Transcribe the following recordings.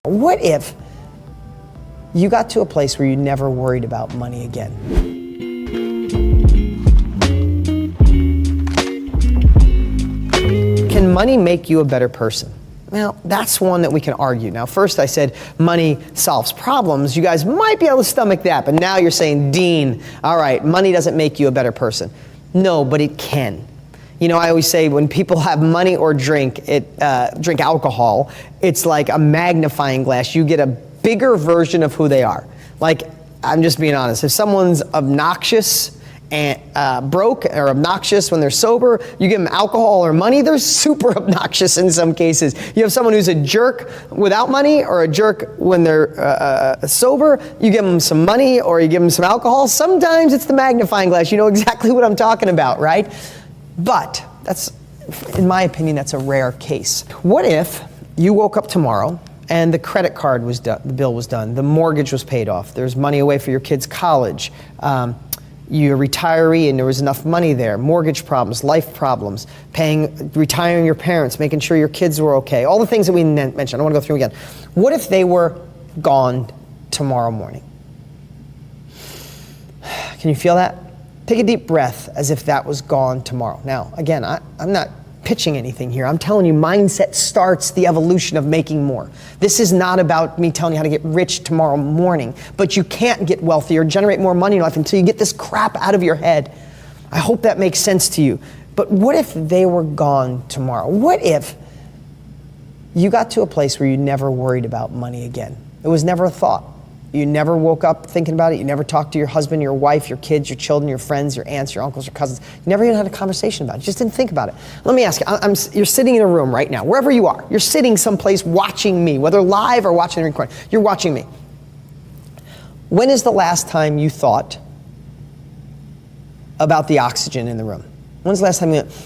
What if you got to a place where you never worried about money again? Can money make you a better person? Now, that's one that we can argue. Now, first I said money solves problems. You guys might be able to stomach that, but now you're saying, Dean, all right, money doesn't make you a better person. No, but it can. You know, I always say when people have money or drink alcohol, it's like a magnifying glass. You get a bigger version of who they are. Like, I'm just being honest. If someone's obnoxious and broke or obnoxious when they're sober, you give them alcohol or money, they're super obnoxious in some cases. You have someone who's a jerk without money or a jerk when they're sober, you give them some money or you give them some alcohol. Sometimes it's the magnifying glass. You know exactly what I'm talking about, right? But that's, in my opinion, that's a rare case. What if you woke up tomorrow and the credit card was done, the bill was done, the mortgage was paid off, there's money away for your kids' college, you're a retiree and there was enough money there, mortgage problems, life problems, retiring your parents, making sure your kids were okay, all the things that we mentioned. I don't want to go through again. What if they were gone tomorrow morning? Can you feel that? Take a deep breath as if that was gone tomorrow. Now, again, I'm not pitching anything here. I'm telling you, mindset starts the evolution of making more. This is not about me telling you how to get rich tomorrow morning, but you can't get wealthy or generate more money in life until you get this crap out of your head. I hope that makes sense to you. But what if they were gone tomorrow? What if you got to a place where you never worried about money again? It was never a thought. You never woke up thinking about it. You never talked to your husband, your wife, your kids, your children, your friends, your aunts, your uncles, your cousins. You never even had a conversation about it. You just didn't think about it. Let me ask you, you're sitting in a room right now, wherever you are. You're sitting someplace watching me, whether live or watching the recording. You're watching me. When is the last time you thought about the oxygen in the room? When's the last time you went,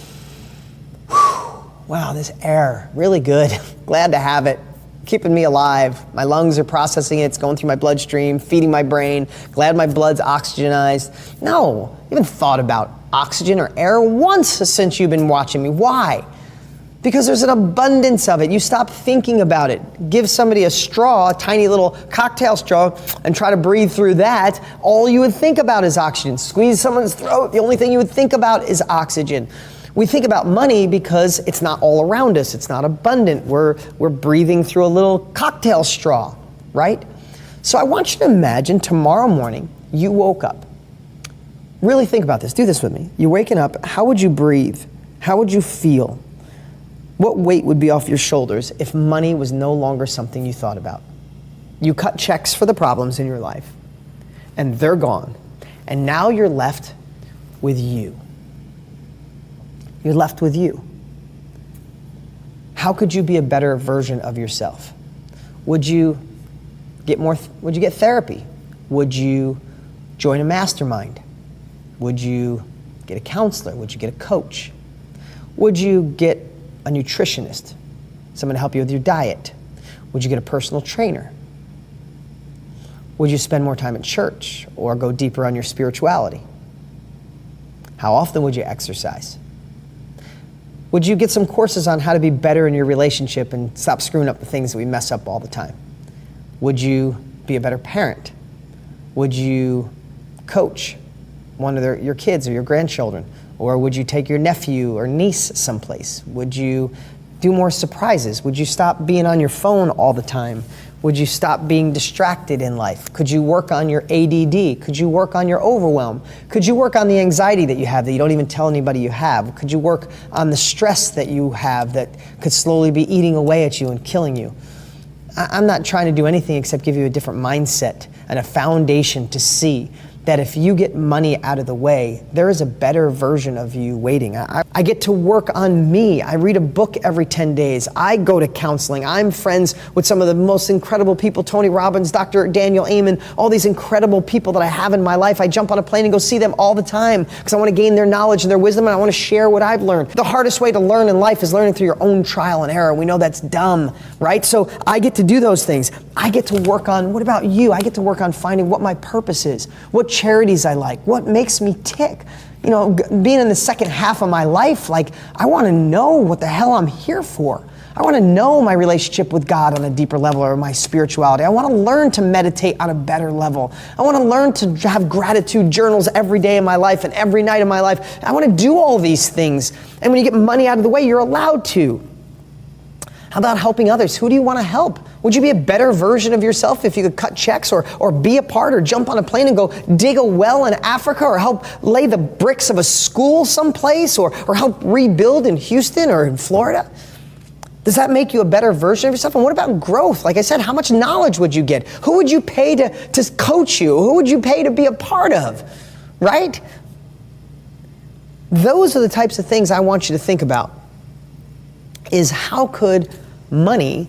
wow, this air, really good. Glad to have it. Keeping me alive. My lungs are processing it. It's going through my bloodstream, feeding my brain. Glad my blood's oxygenized. No, you haven't thought about oxygen or air once since you've been watching me. Why? Because there's an abundance of it. You stop thinking about it. Give somebody a straw, a tiny little cocktail straw, and try to breathe through that. All you would think about is oxygen. Squeeze someone's throat. The only thing you would think about is oxygen. We think about money because it's not all around us. It's not abundant. We're breathing through a little cocktail straw, right? So I want you to imagine tomorrow morning you woke up. Really think about this. Do this with me. You're waking up. How would you breathe? How would you feel? What weight would be off your shoulders if money was no longer something you thought about? You cut checks for the problems in your life, and they're gone. And now you're left with you. You're left with you. How could you be a better version of yourself? Would you get therapy? Would you join a mastermind? Would you get a counselor? Would you get a coach? Would you get a nutritionist? Someone to help you with your diet? Would you get a personal trainer? Would you spend more time at church or go deeper on your spirituality? How often would you exercise? Would you get some courses on how to be better in your relationship and stop screwing up the things that we mess up all the time? Would you be a better parent? Would you coach one of your kids or your grandchildren? Or would you take your nephew or niece someplace? Would you do more surprises? Would you stop being on your phone all the time? Would you stop being distracted in life? Could you work on your ADD? Could you work on your overwhelm? Could you work on the anxiety that you have that you don't even tell anybody you have? Could you work on the stress that you have that could slowly be eating away at you and killing you? I'm not trying to do anything except give you a different mindset and a foundation to see that if you get money out of the way, there is a better version of you waiting. I get to work on me. I read a book every 10 days. I go to counseling. I'm friends with some of the most incredible people, Tony Robbins, Dr. Daniel Amen, all these incredible people that I have in my life. I jump on a plane and go see them all the time because I want to gain their knowledge and their wisdom, and I want to share what I've learned. The hardest way to learn in life is learning through your own trial and error. We know that's dumb, right? So I get to do those things. I get to work on, what about you? I get to work on finding what my purpose is, what charities I like, what makes me tick. You know, being in the second half of my life, like, I want to know what the hell I'm here for. I want to know my relationship with God on a deeper level, or my spirituality. I want to learn to meditate on a better level. I want to learn to have gratitude journals every day of my life and every night of my life. I want to do all these things. And when you get money out of the way, you're allowed to. How about helping others? Who do you want to help? Would you be a better version of yourself if you could cut checks or be a part or jump on a plane and go dig a well in Africa, or help lay the bricks of a school someplace, or help rebuild in Houston or in Florida? Does that make you a better version of yourself? And what about growth? Like I said, how much knowledge would you get? Who would you pay to coach you? Who would you pay to be a part of? Right? Those are the types of things I want you to think about. Is how could money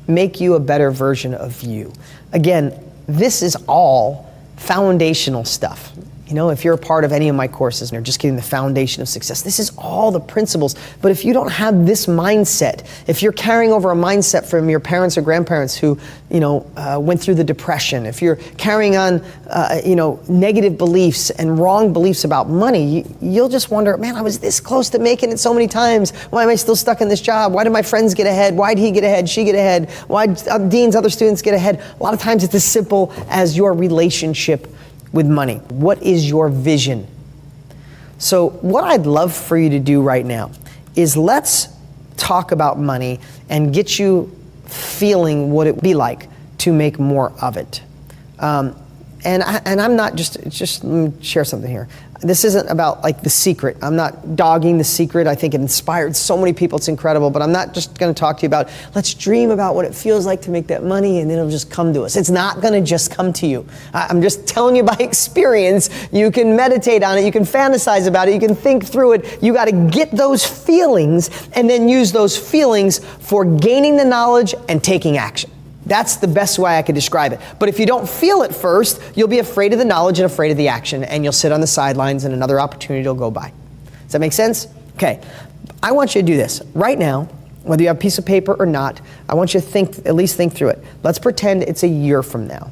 make you a better version of you? Again, this is all foundational stuff. You know, if you're a part of any of my courses and you're just getting the foundation of success, this is all the principles. But if you don't have this mindset, if you're carrying over a mindset from your parents or grandparents who, went through the Depression, if you're carrying on, negative beliefs and wrong beliefs about money, you'll just wonder, man, I was this close to making it so many times. Why am I still stuck in this job? Why did my friends get ahead? Why did he get ahead? She get ahead? Why did Dean's other students get ahead? A lot of times it's as simple as your relationship with money. What is your vision? So what I'd love for you to do right now is let's talk about money and get you feeling what it would be like to make more of it. And I'm not just let me share something here. This isn't about like The Secret. I'm not dogging The Secret. I think it inspired so many people. It's incredible. But I'm not just going to talk to you about, let's dream about what it feels like to make that money and then it'll just come to us. It's not going to just come to you. I'm just telling you by experience. You can meditate on it. You can fantasize about it. You can think through it. You got to get those feelings and then use those feelings for gaining the knowledge and taking action. That's the best way I could describe it. But if you don't feel it first, you'll be afraid of the knowledge and afraid of the action, and you'll sit on the sidelines and another opportunity will go by. Does that make sense? Okay. I want you to do this. Right now, whether you have a piece of paper or not, I want you to at least think through it. Let's pretend it's a year from now.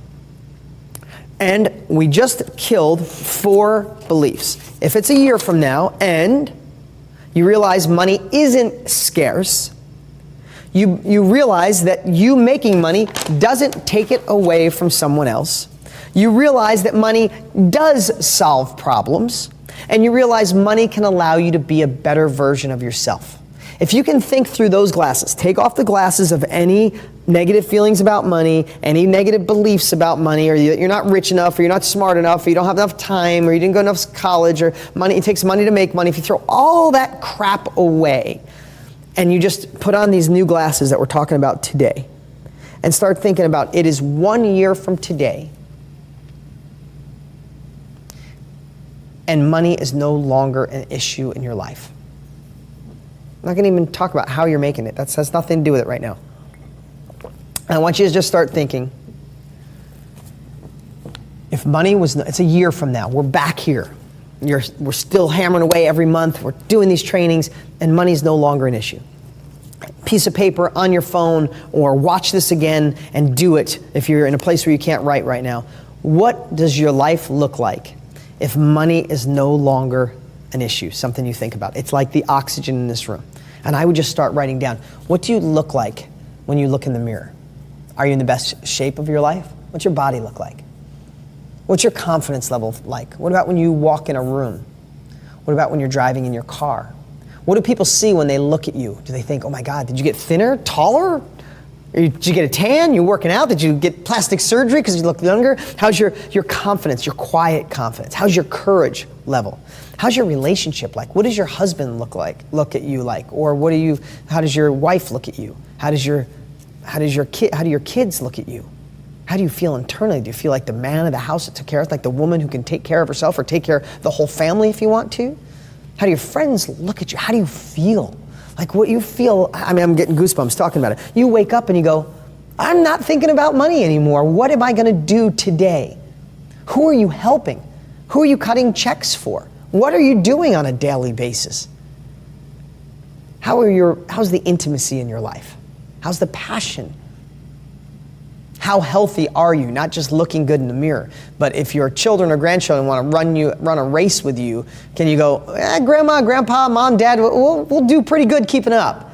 And we just killed 4 beliefs. If it's a year from now and you realize money isn't scarce, you realize that you making money doesn't take it away from someone else. You realize that money does solve problems. And you realize money can allow you to be a better version of yourself. If you can think through those glasses, take off the glasses of any negative feelings about money, any negative beliefs about money, or you're not rich enough, or you're not smart enough, or you don't have enough time, or you didn't go enough to college, or money, it takes money to make money. If you throw all that crap away, and you just put on these new glasses that we're talking about today and start thinking about it is 1 year from today and money is no longer an issue in your life. I'm not going to even talk about how you're making it. That has nothing to do with it right now. I want you to just start thinking, if money was, it's a year from now, we're back here. We're still hammering away every month. We're doing these trainings, and money's no longer an issue. Piece of paper on your phone, or watch this again and do it if you're in a place where you can't write right now. What does your life look like if money is no longer an issue, something you think about? It's like the oxygen in this room. And I would just start writing down, what do you look like when you look in the mirror? Are you in the best shape of your life? What's your body look like? What's your confidence level like? What about when you walk in a room? What about when you're driving in your car? What do people see when they look at you? Do they think, oh my God, did you get thinner, taller? Did you get a tan? You working out? Did you get plastic surgery because you look younger? How's your confidence, your quiet confidence? How's your courage level? How's your relationship like? What does your husband look at you like? Or how does your wife look at you? How do your kids look at you? How do you feel internally? Do you feel like the man of the house that took care of, like the woman who can take care of herself or take care of the whole family if you want to? How do your friends look at you? How do you feel? Like what you feel, I mean, I'm getting goosebumps talking about it. You wake up and you go, I'm not thinking about money anymore. What am I going to do today? Who are you helping? Who are you cutting checks for? What are you doing on a daily basis? How's the intimacy in your life? How's the passion? How healthy are you? Not just looking good in the mirror, but if your children or grandchildren want to run a race with you, can you go, Grandma, Grandpa, Mom, Dad, we'll do pretty good keeping up.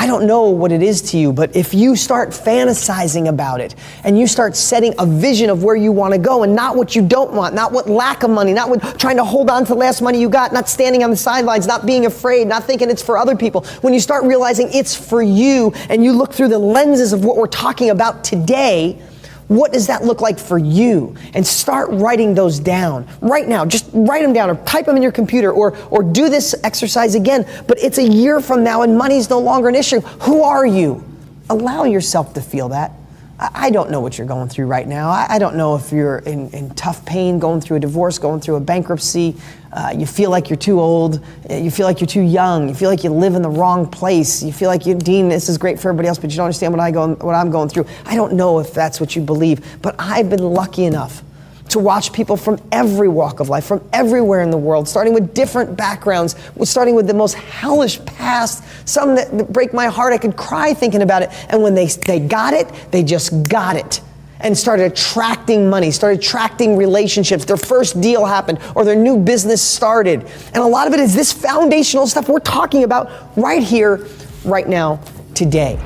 I don't know what it is to you, but if you start fantasizing about it and you start setting a vision of where you want to go and not what you don't want, not what lack of money, not what trying to hold on to the last money you got, not standing on the sidelines, not being afraid, not thinking it's for other people. When you start realizing it's for you and you look through the lenses of what we're talking about today, what does that look like for you? And start writing those down right now. Just write them down or type them in your computer or do this exercise again. But it's a year from now and money's no longer an issue. Who are you? Allow yourself to feel that. I don't know what you're going through right now. I don't know if you're in tough pain, going through a divorce, going through a bankruptcy. You feel like you're too old. You feel like you're too young. You feel like you live in the wrong place. You feel like, Dean, this is great for everybody else, but you don't understand what I'm going through. I don't know if that's what you believe, but I've been lucky enough to watch people from every walk of life, from everywhere in the world, starting with different backgrounds, starting with the most hellish past, some that break my heart. I could cry thinking about it. And when they got it, they just got it and started attracting money, started attracting relationships. Their first deal happened or their new business started. And a lot of it is this foundational stuff we're talking about right here, right now, today.